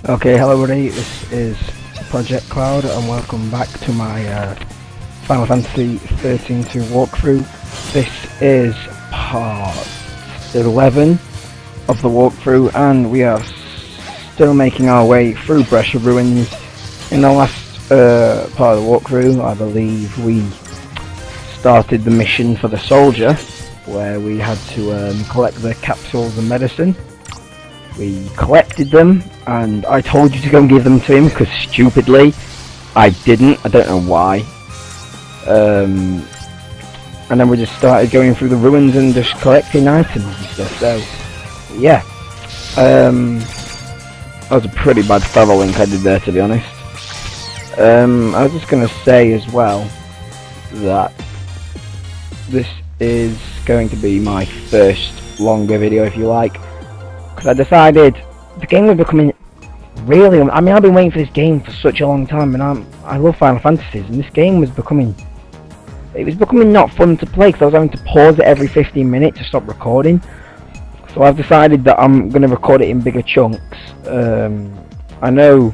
Okay, hello everybody, this is Project Cloud and welcome back to my Final Fantasy XIII-2 walkthrough. This is part 11 of the walkthrough and we are still making our way through Brescia Ruins. In the last part of the walkthrough, I believe we started the mission for the soldier, where we had to collect the capsules of medicine. We collected them, and I told you to go and give them to him, because stupidly, I didn't. I don't know why. And then we just started going through the ruins and just collecting items and stuff, so, yeah. That was a pretty bad feather link I did there, to be honest. I was just going to say as well, that this is going to be my first longer video, if you like. Because I decided the game was becoming really... I mean, I've been waiting for this game for such a long time, and I love Final Fantasies, and this game was becoming... It was becoming not fun to play, because I was having to pause it every 15 minutes to stop recording. So I've decided that I'm going to record it in bigger chunks. I know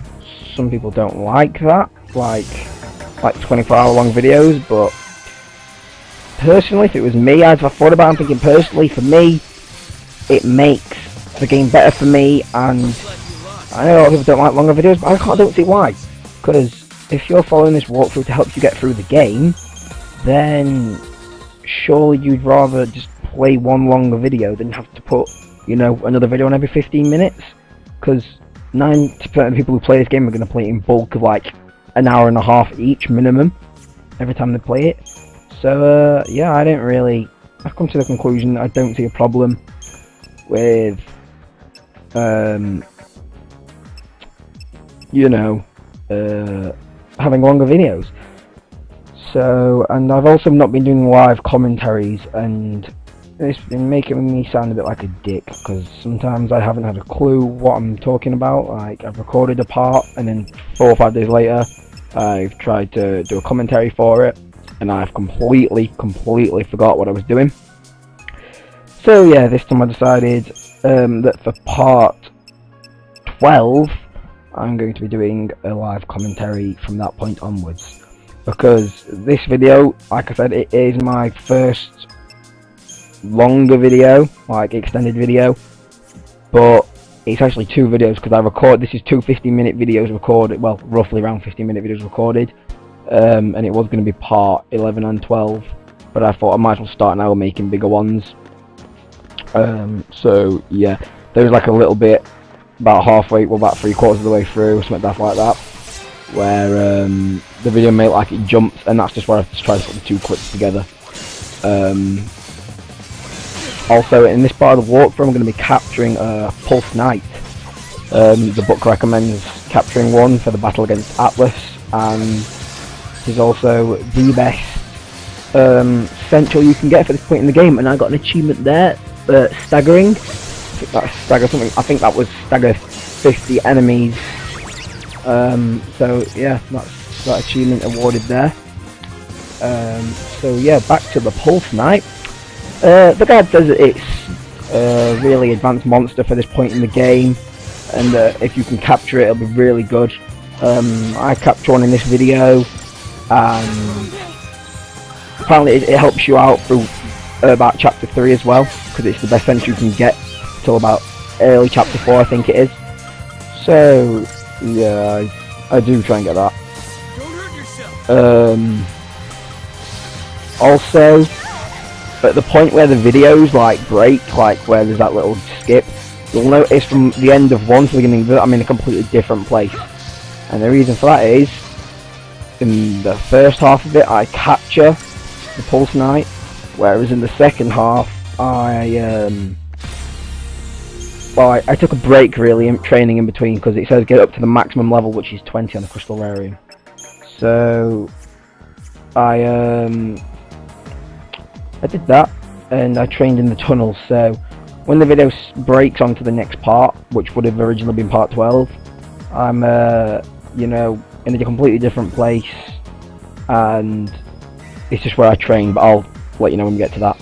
some people don't like that, like 24-hour long videos, but personally, if it was me, I've thought about it, I'm thinking personally, for me, it makes the game better for me, and I know a lot of people don't like longer videos, but I don't see why. Because if you're following this walkthrough to help you get through the game, then surely you'd rather just play one longer video than have to put, you know, another video on every 15 minutes. Because 90% of the people who play this game are going to play it in bulk of like an hour and a half each minimum every time they play it. So yeah, I've come to the conclusion that I don't see a problem with you know, having longer videos. So, and I've also not been doing live commentaries, and it's been making me sound a bit like a dick, because sometimes I haven't had a clue what I'm talking about. Like, I've recorded a part, and then 4 or 5 days later, I've tried to do a commentary for it, and I've completely forgot what I was doing. So yeah, this time I decided that for part 12, I'm going to be doing a live commentary from that point onwards. Because this video, like I said, it is my first longer video, like extended video. But it's actually 2 videos, because this is 2 50-minute videos recorded, well, roughly around 15-minute videos recorded. And it was going to be part 11 and 12. But I thought I might as well start now making bigger ones. So yeah, there's like a little bit about halfway, well, about 3/4 of the way through, something like that, where the video may look like it jumps, and that's just where I've tried to put the 2 clips together. Also, in this part of the walkthrough, I'm going to be capturing a Pulse Knight. The book recommends capturing one for the battle against Atlas, and it is also the best central you can get for this point in the game, and I got an achievement there. Staggering. I think that's stagger something. I think that was stagger 50 enemies. So yeah, that's that achievement awarded there. So yeah, back to the Pulse Knight. The guide says that it's a really advanced monster for this point in the game, and if you can capture it, it'll be really good. I captured one in this video, and apparently it helps you out through about chapter 3 as well, because it's the best sense you can get till about early chapter 4, I think it is. So yeah, I do try and get that. Also, at the point where the videos like break, like where there's that little skip, you'll notice from the end of one to the beginning that I'm in a completely different place. And the reason for that is, in the first half of it I capture the Pulse Knight, whereas in the second half I took a break really in training in between, because it says get up to the maximum level, which is 20 on the Crystal Rarium. So I did that, and I trained in the tunnels. So when the video breaks onto the next part, which would have originally been part 12, I'm you know, in a completely different place, and it's just where I train, but I'll let you know when we get to that.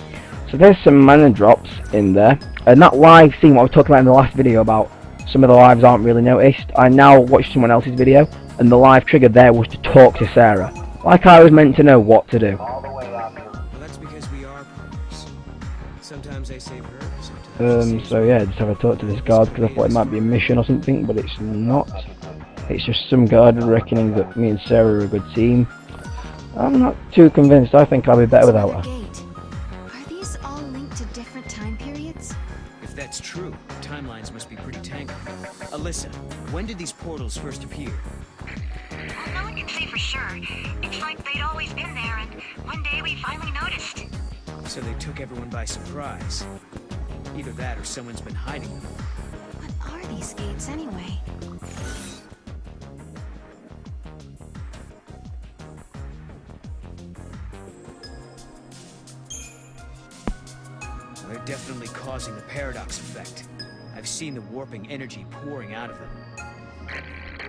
So there's some mana drops in there, and that live scene what I was talking about in the last video about some of the lives aren't really noticed. I now watched someone else's video, and the live trigger there was to talk to Sarah. Like I was meant to know what to do. Well, that's because we are partners. Sometimes I save her, sometimes So yeah, just have a talk to this guard because I thought it might be a mission or something, but it's not. It's just some guard reckoning that me and Sarah are a good team. I'm not too convinced. I think I'll be better without her. Are these all linked to different time periods? If that's true, timelines must be pretty tangled. Alyssa, when did these portals first appear? Well, no one can say for sure. It's like they'd always been there, and one day we finally noticed. So they took everyone by surprise. Either that or someone's been hiding them. What are these gates anyway? They're definitely causing the paradox effect. I've seen the warping energy pouring out of them.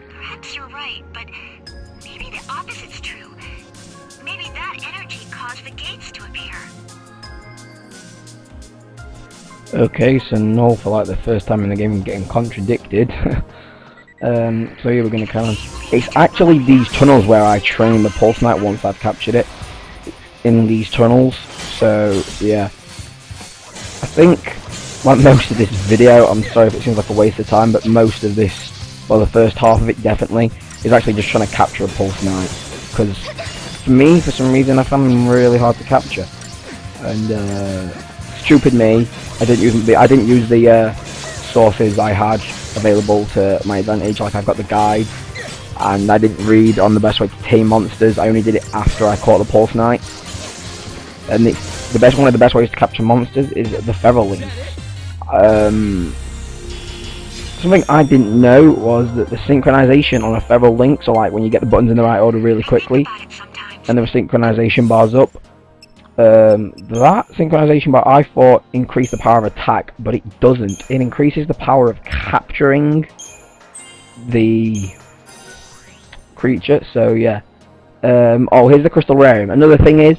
Perhaps you're right, but maybe the opposite's true. Maybe that energy caused the gates to appear. Okay, so no, for like the first time in the game getting contradicted. So yeah, we're gonna kind of... It's actually these tunnels where I train the Pulse Knight once I've captured it. In these tunnels, so yeah. I think, like most of this video, I'm sorry if it seems like a waste of time, but most of this, well the first half of it definitely, is actually just trying to capture a Pulse Knight. Because for me, for some reason, I found them really hard to capture. And stupid me, I didn't use the sources I had available to my advantage. Like I've got the guide, and I didn't read on the best way to tame monsters. I only did it after I caught the Pulse Knight. And one of the best ways to capture monsters is the feral links. Something I didn't know was that the synchronization on a feral link, so like when you get the buttons in the right order really quickly, and the synchronization bars up, that synchronization bar I thought increased the power of attack, but it doesn't. It increases the power of capturing the creature. So yeah. Oh, here's the Crystal Rarium. Another thing is,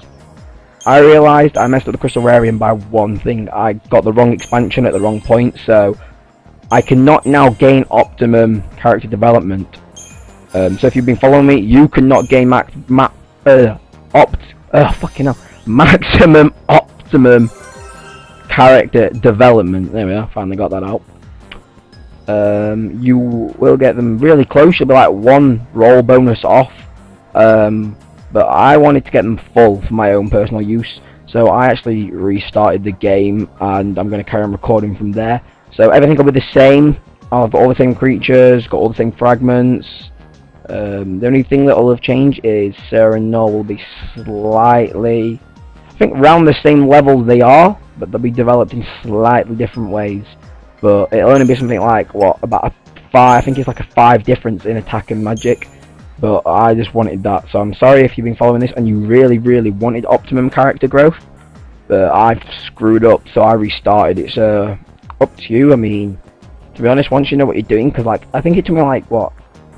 I realised I messed up the Crystal Rarium by one thing. I got the wrong expansion at the wrong point, so I cannot now gain optimum character development. So if you've been following me, you cannot gain maximum optimum character development. There we are, finally got that out. You will get them really close. You'll be like one roll bonus off. But I wanted to get them full for my own personal use, so I actually restarted the game, and I'm going to carry on recording from there. So everything will be the same. I've got all the same creatures, got all the same fragments. The only thing that will have changed is Sarah and Noel will be slightly, I think, around the same level they are, but they'll be developed in slightly different ways. But it'll only be something like, what, about a 5, I think it's like a 5 difference in attack and magic. But I just wanted that, so I'm sorry if you've been following this and you really wanted optimum character growth, but I've screwed up, so I restarted. It's up to you. I mean, to be honest, once you know what you're doing, because like I think it took me like what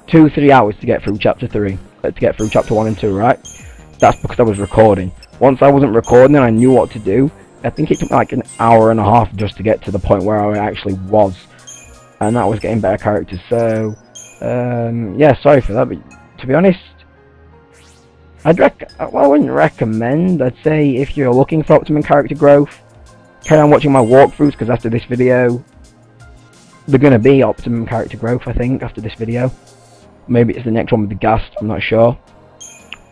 2-3 hours to get through chapter 3, to get through chapter 1 and 2, right? That's because I was recording. Once I wasn't recording and I knew what to do, I think it took me like an hour and a half just to get to the point where I actually was, and that was getting better characters. So yeah, sorry for that, but to be honest, I wouldn't recommend. I'd say if you're looking for optimum character growth, carry on watching my walkthroughs, because after this video, they're going to be optimum character growth, I think, after this video. Maybe it's the next one with the Ghast, I'm not sure.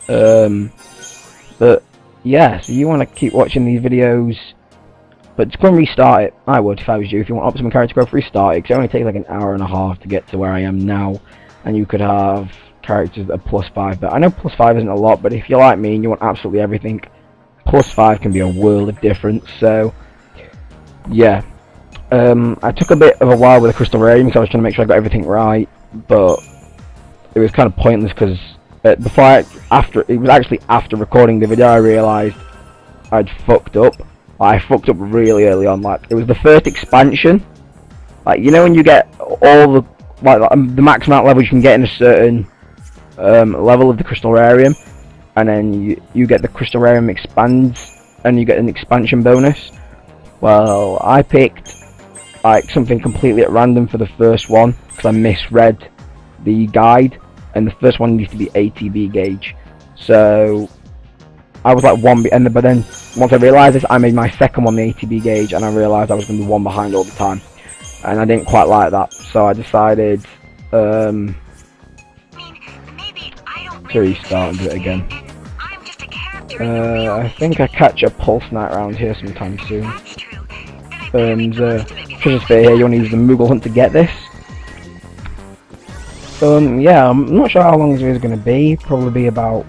But yeah, so you want to keep watching these videos, but just go and restart it. I would if I was you. If you want optimum character growth, restart it, because it only takes like an hour and a half to get to where I am now, and you could have characters that are +5, but I know +5 isn't a lot, but if you're like me and you want absolutely everything, +5 can be a world of difference. So yeah, I took a bit of a while with the Crystal Rarium because I was trying to make sure I got everything right, but it was kind of pointless because it was actually after recording the video I realised I'd fucked up. I fucked up really early on. Like, it was the first expansion, like, you know when you get all the the max amount of levels you can get in a certain level of the Crystal Rarium, and then you get the Crystal Rarium expands and you get an expansion bonus. Well, I picked like something completely at random for the first one because I misread the guide, and the first one needs to be ATB gauge. So I was like but then once I realised this, I made my second one the ATB gauge, and I realised I was going to be one behind all the time, and I didn't quite like that. So I decided to restart and do it again. I think I catch a pulse knight around here sometime soon. And treasure sphere here, you want to use the Moogle Hunt to get this. Yeah, I'm not sure how long this video is going to be. Probably be about,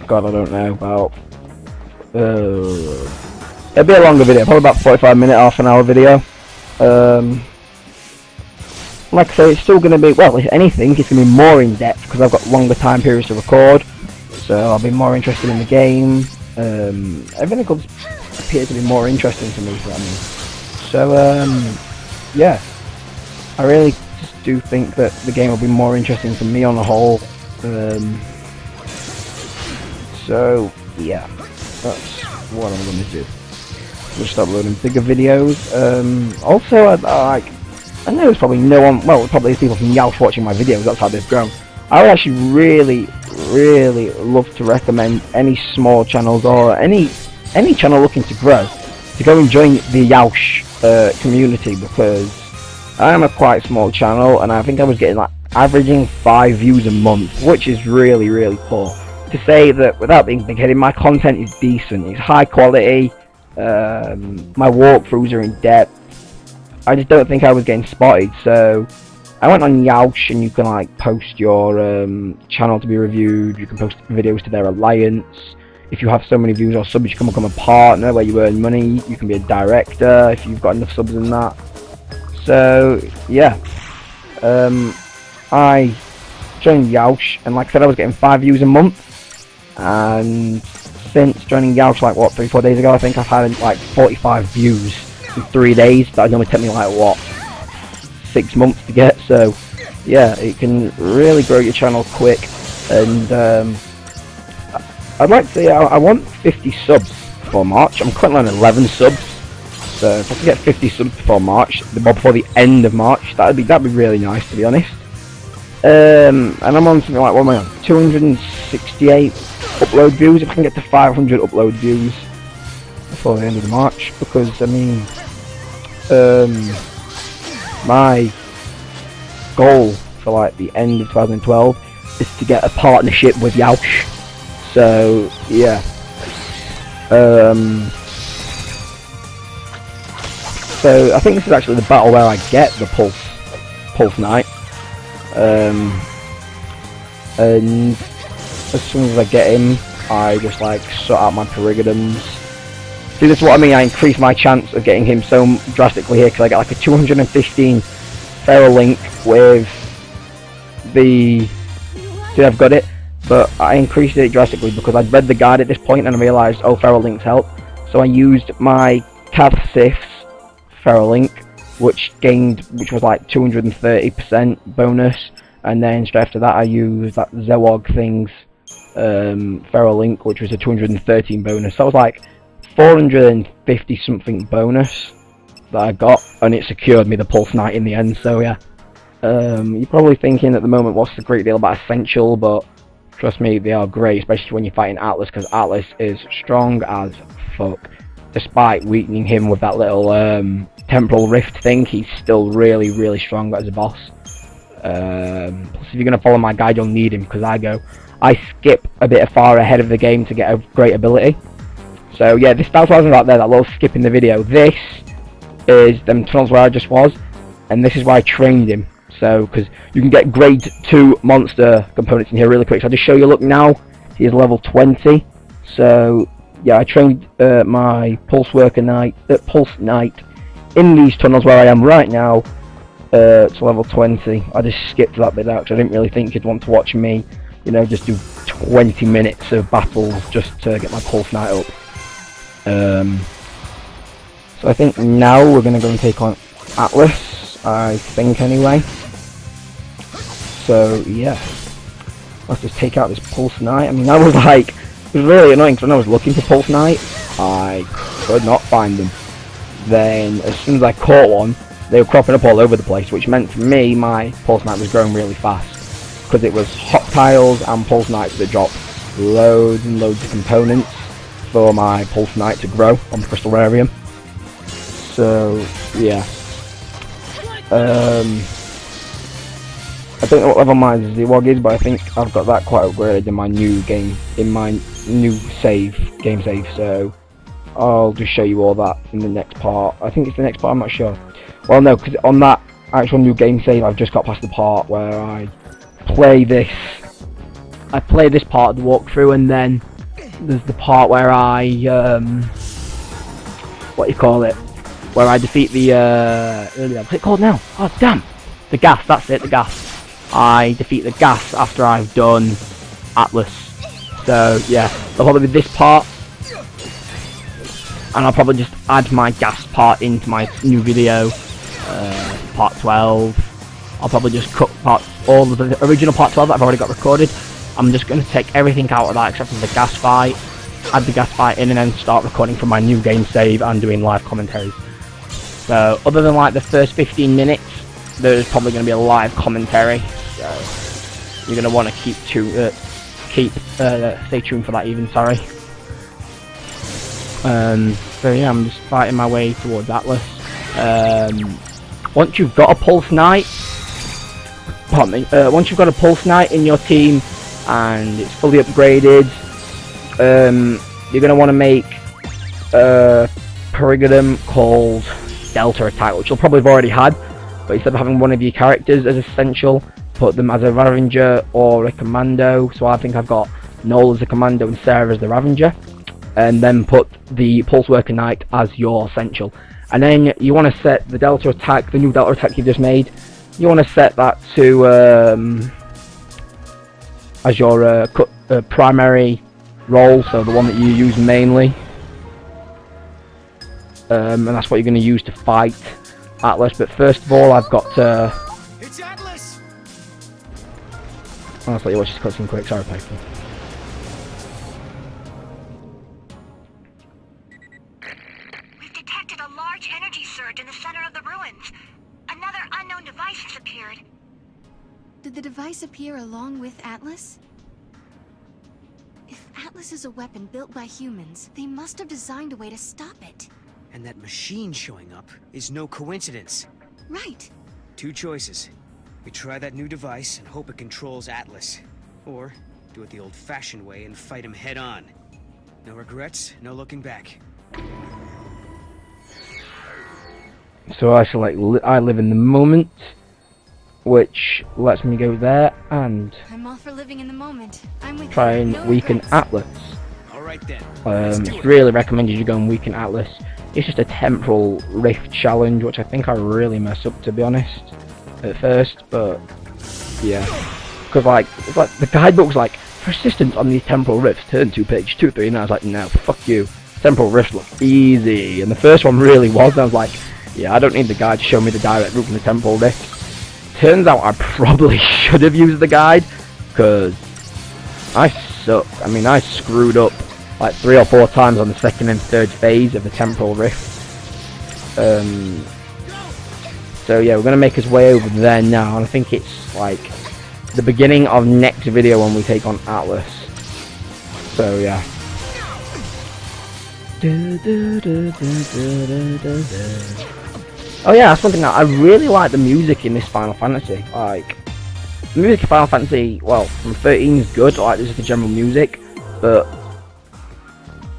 God, I don't know, about it'll be a longer video, probably about 45-minute, half an hour video. Like I say, it's still going to be, well, if anything, it's going to be more in depth because I've got longer time periods to record. So I'll be more interested in the game. Everything could appear to be more interesting to me, for that means. So yeah, I really just do think that the game will be more interesting to me on the whole. So yeah, that's what I'm going to do. Just uploading bigger videos. Also, I know there's probably no one, well, probably people from Youch watching my videos. That's how they've grown. I would actually really love to recommend any small channels or any channel looking to grow to go and join the Youch community, because I am a quite small channel and I think I was getting like averaging 5 views a month, which is really poor. To say that without being big-headed, my content is decent, it's high quality, my walkthroughs are in depth. I just don't think I was getting spotted, so I went on Youch, and you can like post your channel to be reviewed, you can post videos to their alliance. If you have so many views or subs, you can become a partner where you earn money, you can be a director if you've got enough subs in that. So yeah, I joined Youch, and like I said, I was getting 5 views a month, and since joining Youch like what, 3-4 days ago, I think I've had like 45 views in 3 days. That normally take me like what, 6 months to get. So yeah, it can really grow your channel quick. And I'd like to say I want 50 subs before March. I'm currently on 11 subs, so if I could get 50 subs before March, before the end of March, that'd be really nice, to be honest. And I'm on something like, what am I on? 268 upload views. If I can get to 500 upload views before the end of March, because I mean, my goal for like the end of 2012 is to get a partnership with Youch. So yeah, so I think this is actually the battle where I get the pulse knight, and as soon as I get him, I just like sort out my perigodons. See, this is what I mean, I increase my chance of getting him so drastically here, because I get like a 215 feral link with the, see, I've got it, but I increased it drastically because I'd read the guide at this point and I realised, oh, feral links help. So I used my Cav Sith's feral link, which was like 230% bonus, and then straight after that I used that Zewog thing's feral link, which was a 213 bonus. So that was like 450 something bonus that I got, and it secured me the pulse knight in the end. So yeah, you're probably thinking at the moment, what's the great deal about Essential? But trust me, they are great, especially when you're fighting Atlas, because Atlas is strong as fuck. Despite weakening him with that little temporal rift thing, he's still really strong as a boss. Plus, if you're going to follow my guide, you'll need him, because I skip a bit far ahead of the game to get a great ability. So yeah, that's what I was about there, that little skip in the video. This is them tunnels where I just was, and this is where I trained him. So, because you can get grade 2 monster components in here really quick. So I'll just show you, look now, he is level 20. So yeah, I trained my Pulse Knight in these tunnels where I am right now to level 20. I just skipped that bit out because I didn't really think you'd want to watch me, you know, just do 20 minutes of battles just to get my Pulse Knight up. So I think now we're going to go and take on Atlas, I think anyway. So yeah, let's just take out this Pulse Knight. I mean, that was like, it was really annoying because when I was looking for Pulse Knight, I could not find them. Then as soon as I caught one, they were cropping up all over the place, which meant for me my Pulse Knight was growing really fast, because it was hot tiles and Pulse Knights that dropped loads and loads of components for my Pulse Knight to grow on the Crystalarium. So yeah, I don't know what level my Zwog is, but I think I've got that quite upgraded in my new game, in my new game save. So I'll just show you all that in the next part. I think it's the next part, I'm not sure. Well, no, because on that actual new game save, I've just got past the part where I play this. I play this part of the walkthrough, and then there's the part where I what do you call it? Where I defeat the what's it called now? Oh damn! The gas. That's it. The gas. I defeat the gas after I've done Atlas. So yeah, that'll probably be this part, and I'll probably just add my gas part into my new video, part 12. I'll probably just cut all of the original part 12 that I've already got recorded. I'm just going to take everything out of that except for the gas fight, add the gas fight in, and then start recording from my new game save and doing live commentaries. So other than like the first 15 minutes, there's probably going to be a live commentary. So you're going to want to stay tuned for that even, sorry. So yeah, I'm just fighting my way towards Atlas. Once you've got a Pulse Knight, pardon me, once you've got a Pulse Knight in your team and it's fully upgraded, you're going to want to make a Perigodum called Delta Attack, which you'll probably have already had, but instead of having one of your characters as essential, put them as a Ravager or a Commando. So I think I've got Noel as a Commando and Sarah as the Ravager, and then put the Pulse Worker Knight as your essential. And then you want to set the Delta Attack, the new Delta Attack you've just made, you want to set that to as your primary role, so the one that you use mainly, and that's what you're going to use to fight Atlas. But first of all, I've got to... It's Atlas! I'll just let you watch this cutscene quick, sorry Piper. We've detected a large energy surge in the center of the ruins. Another unknown device has appeared. Did the device appear along with Atlas? If Atlas is a weapon built by humans, they must have designed a way to stop it. And that machine showing up is no coincidence. Right. Two choices. We try that new device and hope it controls Atlas. Or do it the old-fashioned way and fight him head-on. No regrets, no looking back. So I select I live in the moment, which lets me go there and I'm all for living in the moment. I'm with try you. and No weaken regrets. Atlas. Alright then, let's do It's it. really recommended you go and weaken Atlas. It's just a temporal rift challenge, which I think I really mess up, to be honest, at first, but yeah. Because like, it's like the guidebook's like, persistence on these temporal rifts, turn to page 2, 3, and I was like, no, fuck you. Temporal rifts look easy, and the first one really was, and I was like, yeah, I don't need the guide to show me the direct route from the temporal rift. Turns out I probably should have used the guide, because I suck. I mean, I screwed up like 3 or 4 times on the second and third phase of the temporal rift. So yeah, we're gonna make his way over there now, and I think it's like the beginning of next video when we take on Atlas. So yeah. Oh yeah, that's one thing. I really like the music in this Final Fantasy. Like, the music in Final Fantasy, well, from 13 is good. Like, this is the general music, but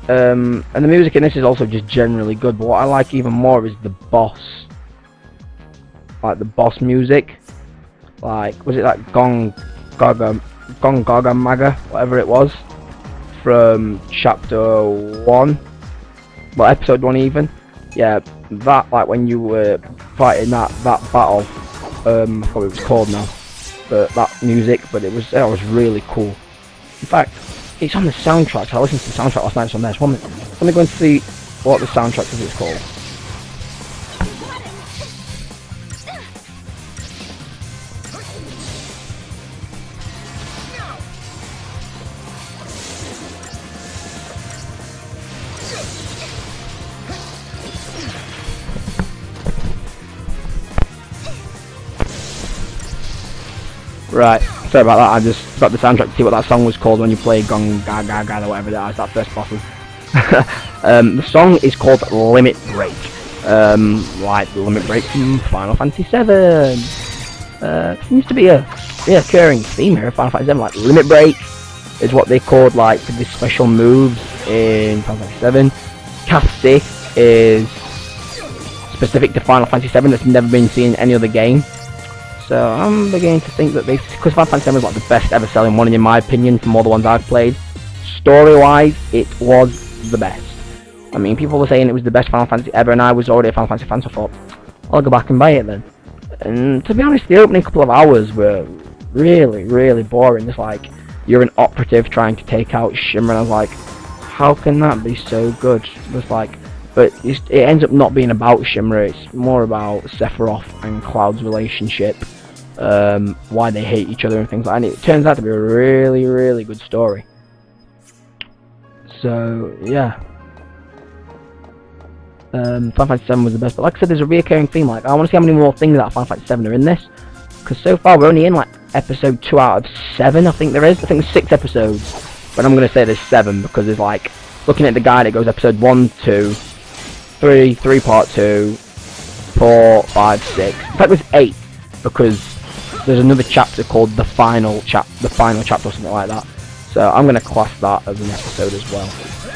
and the music in this is also just generally good. But what I like even more is the boss. Like the boss music. Like, was it like Gong Gaga Maga, whatever it was, from chapter 1, well, episode 1 even. Yeah, that, like when you were fighting that battle, I forgot what it was called now, but that music, but that was really cool. In fact, it's on the soundtrack. I listened to the soundtrack last night. It's on there. So let me go and see what the soundtrack is called. Right, sorry about that, I just got the soundtrack to see what that song was called when you play Gong Ga Ga Ga or whatever that is, that first boss was. The song is called Limit Break. Like the Limit Break from Final Fantasy VII. Seems to be a reoccurring theme here of Final Fantasy VII, like Limit Break is what they called like the special moves in Final Fantasy VII. Casty is specific to Final Fantasy VII that's never been seen in any other game. So I'm beginning to think that because Final Fantasy VII is like the best ever selling one in my opinion from all the ones I've played. Story-wise, it was the best. I mean, people were saying it was the best Final Fantasy ever, and I was already a Final Fantasy fan, so I thought, I'll go back and buy it then. And to be honest, the opening couple of hours were really, really boring. It's like, you're an operative trying to take out Shimmer, and I was like, how can that be so good? It's like, but it ends up not being about Shimmer, it's more about Sephiroth and Cloud's relationship. Why they hate each other and things like that, and it turns out to be a really, really good story. So, yeah. Final Fantasy VII was the best, but like I said, there's a reoccurring theme. Like, I want to see how many more things out of Final Fantasy VII are in this, because so far we're only in like episode 2 out of 7, I think there is. I think there's 6 episodes, but I'm going to say there's 7, because there's like, looking at the guide, it goes episode 1, 2, 3, 3 part 2, 4, 5, 6. In fact, there's 8, because there's another chapter called the final chapter or something like that. So I'm going to class that as an episode as well.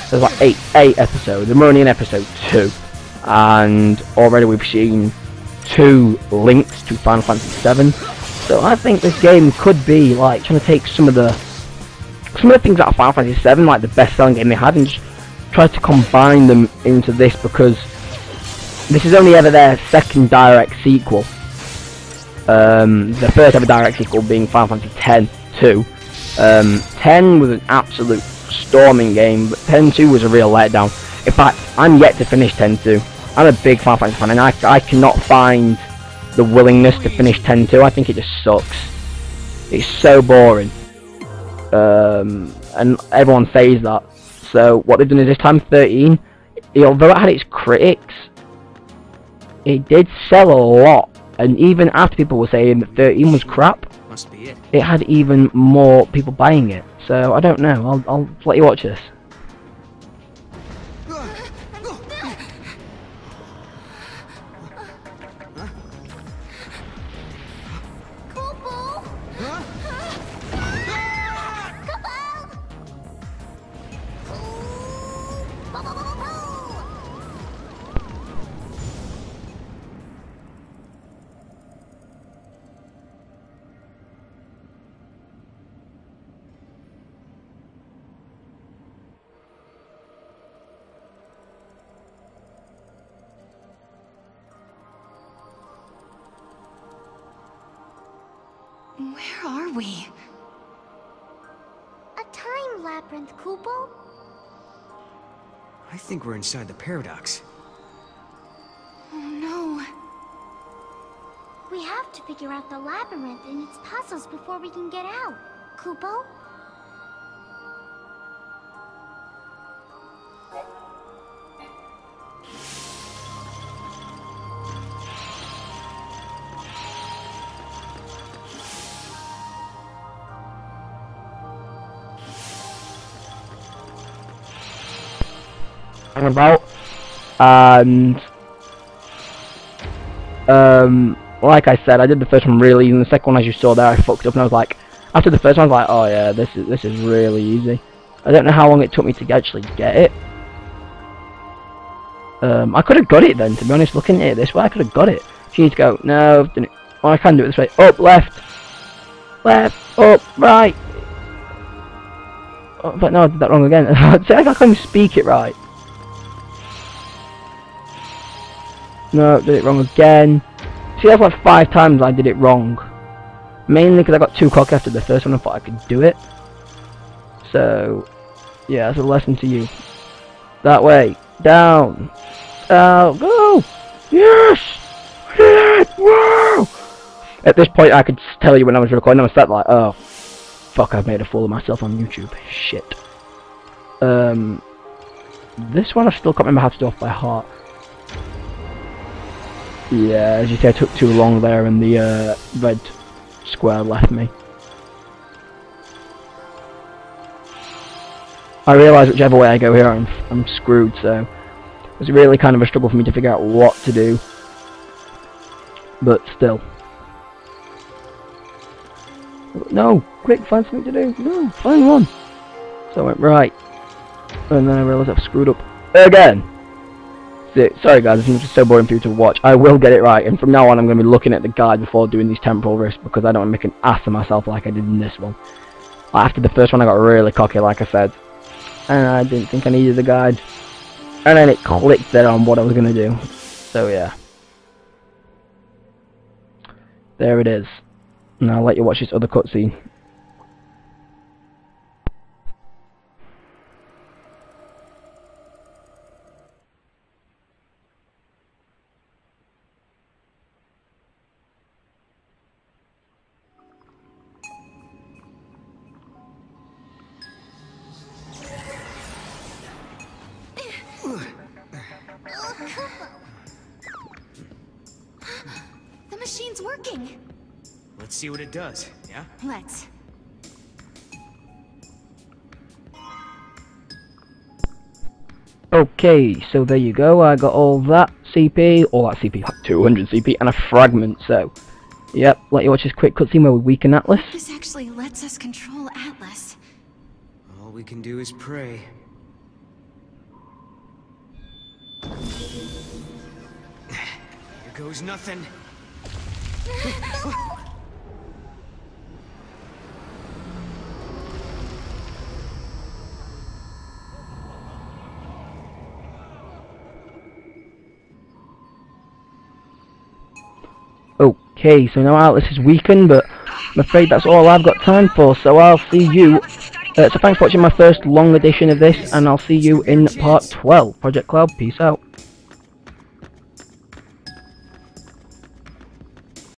There's like 8 episodes, and we're only in episode 2. And already we've seen 2 links to Final Fantasy VII. So I think this game could be like trying to take some of the things out of Final Fantasy VII, like the best-selling game they had, and just try to combine them into this, because this is only ever their second direct sequel. The first ever direct sequel being Final Fantasy X-2. 10 was an absolute storming game, but X-2 was a real letdown. In fact, I'm yet to finish X-2. I'm a big Final Fantasy fan, and I cannot find the willingness to finish X-2. I think it just sucks. It's so boring. And everyone says that. So what they've done is this time 13, although it had its critics, it did sell a lot. And even after people were saying that 13 was crap, Must be it. it had even more people buying it. So I don't know. I'll let you watch this. Where are we? A time labyrinth, Kupo? I think we're inside the paradox. Oh no. We have to figure out the labyrinth and its puzzles before we can get out. Kupo? About, and like I said, I did the first one really easy, and the second one, as you saw there, I fucked up, and I was like, after the first one, I was like, oh yeah, this is really easy. I don't know how long it took me to actually get it. I could have got it then, to be honest. Looking at it this way, I could have got it. She needs to go, no, didn't. Well, I can do it this way. Up, left, up, right. Oh, but no, I did that wrong again. I can't even speak it right. No, did it wrong again. See, that's like 5 times I did it wrong. Mainly because I got too cocky after the first one and thought I could do it. So, yeah, that's a lesson to you. That way. Down. Go! Yes! I did it! Whoa! At this point, I could tell you when I was recording, I was sat like, oh, fuck, I've made a fool of myself on YouTube. Shit. This one I still can't remember how to do off by heart. Yeah, as you say, I took too long there and the red square left me. I realise whichever way I go here, I'm screwed, so it was really kind of a struggle for me to figure out what to do. But still. No! Quick, find something to do! No! Find one! So I went right. And then I realised I've screwed up again! Sorry guys, this is just so boring for you to watch. I will get it right, and from now on I'm going to be looking at the guide before doing these temporal rifts, because I don't want to make an ass of myself like I did in this one. After the first one I got really cocky, like I said, and I didn't think I needed the guide, and then it clicked there on what I was going to do. So yeah. There it is. And I'll let you watch this other cutscene. The machine's working. Let's see what it does, yeah? Let's. Okay, so there you go. I got all that CP, 200 CP, and a fragment. So, yep, let you watch this quick cutscene where we weaken Atlas. This actually lets us control Atlas. All we can do is pray. Here goes nothing. Okay, so now Atlas is weakened, but I'm afraid that's all I've got time for, so I'll see you. So thanks for watching my first long edition of this, and I'll see you in part 12. Project Cloud, peace out.